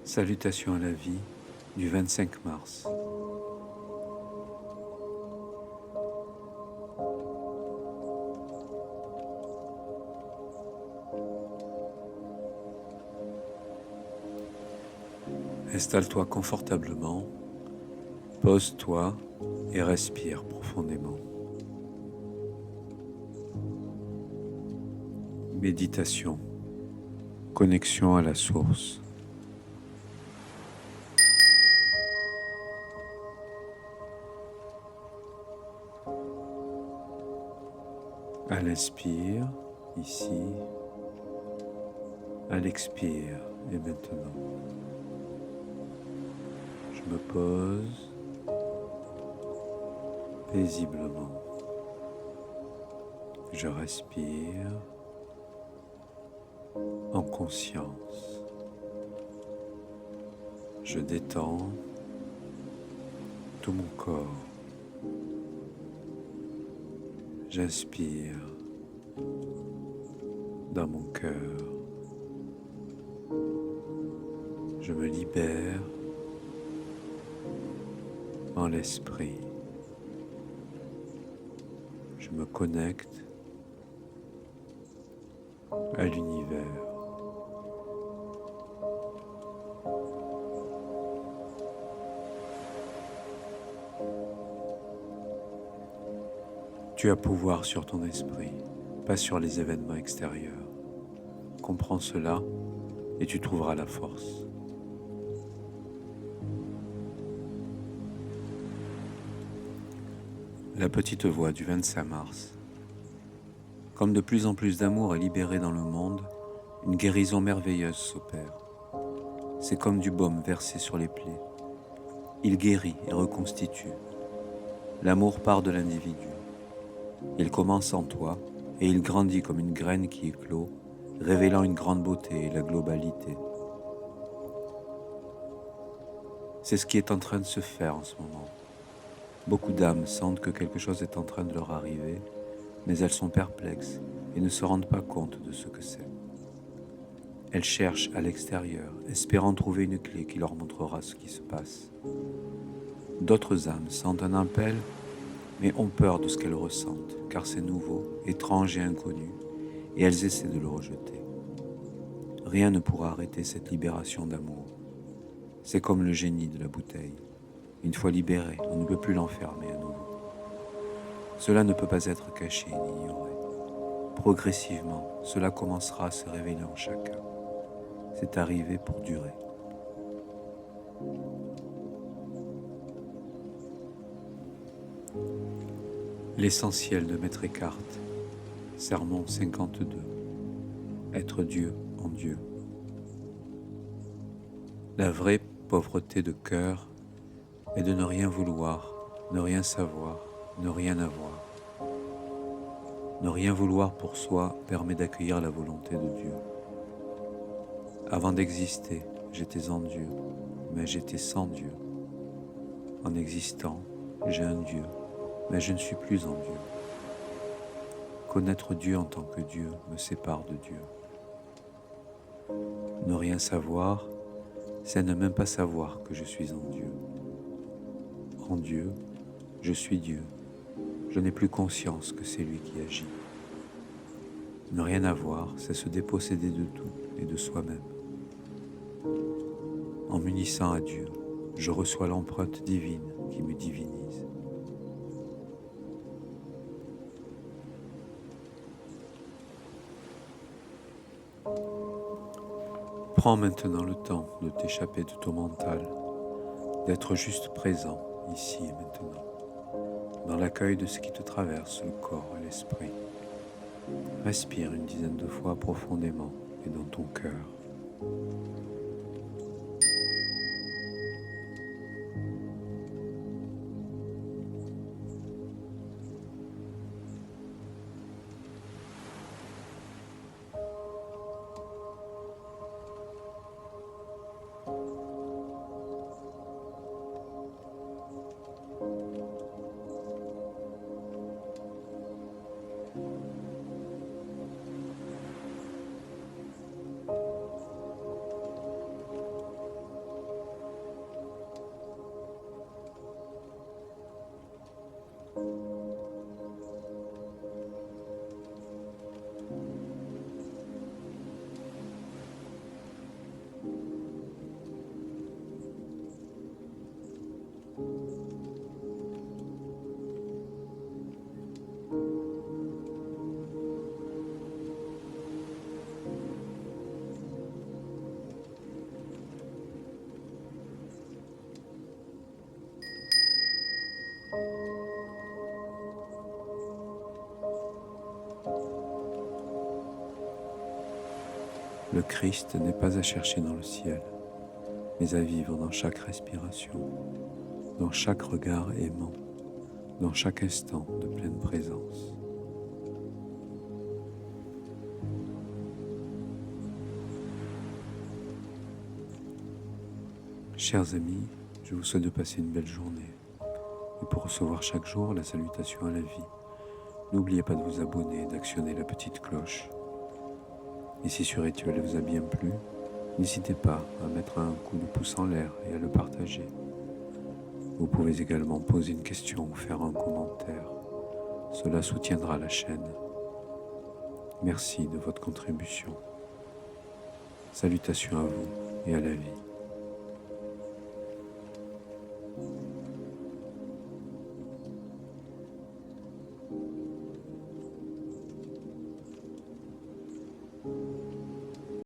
Salutations à la vie du 25 mars. Installe-toi confortablement, pose-toi et respire profondément. Méditation, connexion à la source. À l'inspire, ici, à l'expire et maintenant. Je me pose paisiblement. Je respire en conscience. Je détends tout mon corps. J'inspire dans mon cœur. Je me libère en l'esprit. Je me connecte à l'univers. Tu as pouvoir sur ton esprit, pas sur les événements extérieurs. Comprends cela et tu trouveras la force. La petite voix du 25 mars. Comme de plus en plus d'amour est libéré dans le monde, une guérison merveilleuse s'opère. C'est comme du baume versé sur les plaies. Il guérit et reconstitue. L'amour part de l'individu. Il commence en toi et il grandit comme une graine qui éclot, révélant une grande beauté et la globalité. C'est ce qui est en train de se faire en ce moment. Beaucoup d'âmes sentent que quelque chose est en train de leur arriver, mais elles sont perplexes et ne se rendent pas compte de ce que c'est. Elles cherchent à l'extérieur, espérant trouver une clé qui leur montrera ce qui se passe. D'autres âmes sentent un appel, mais ont peur de ce qu'elles ressentent, car c'est nouveau, étrange et inconnu, et elles essaient de le rejeter. Rien ne pourra arrêter cette libération d'amour. C'est comme le génie de la bouteille. Une fois libéré, on ne peut plus l'enfermer à nouveau. Cela ne peut pas être caché ni ignoré. Progressivement, cela commencera à se révéler en chacun. C'est arrivé pour durer. L'essentiel de Maître Eckhart, Sermon 52. Être Dieu en Dieu. La vraie pauvreté de cœur est de ne rien vouloir, ne rien savoir, ne rien avoir. Ne rien vouloir pour soi permet d'accueillir la volonté de Dieu. Avant d'exister, j'étais en Dieu, mais j'étais sans Dieu. En existant, j'ai un Dieu, mais je ne suis plus en Dieu. Connaître Dieu en tant que Dieu me sépare de Dieu. Ne rien savoir, c'est ne même pas savoir que je suis en Dieu. En Dieu, je suis Dieu. Je n'ai plus conscience que c'est lui qui agit. Ne rien avoir, c'est se déposséder de tout et de soi-même. En m'unissant à Dieu, je reçois l'empreinte divine qui me divinise. Prends maintenant le temps de t'échapper de ton mental, d'être juste présent, ici et maintenant, dans l'accueil de ce qui te traverse le corps et l'esprit. Respire une dizaine de fois profondément et dans ton cœur. Le Christ n'est pas à chercher dans le ciel, mais à vivre dans chaque respiration, dans chaque regard aimant, dans chaque instant de pleine présence. Chers amis, je vous souhaite de passer une belle journée. Et pour recevoir chaque jour la salutation à la vie, n'oubliez pas de vous abonner et d'actionner la petite cloche. Et si ce rituel vous a bien plu, n'hésitez pas à mettre un coup de pouce en l'air et à le partager. Vous pouvez également poser une question ou faire un commentaire. Cela soutiendra la chaîne. Merci de votre contribution. Salutations à vous et à la vie.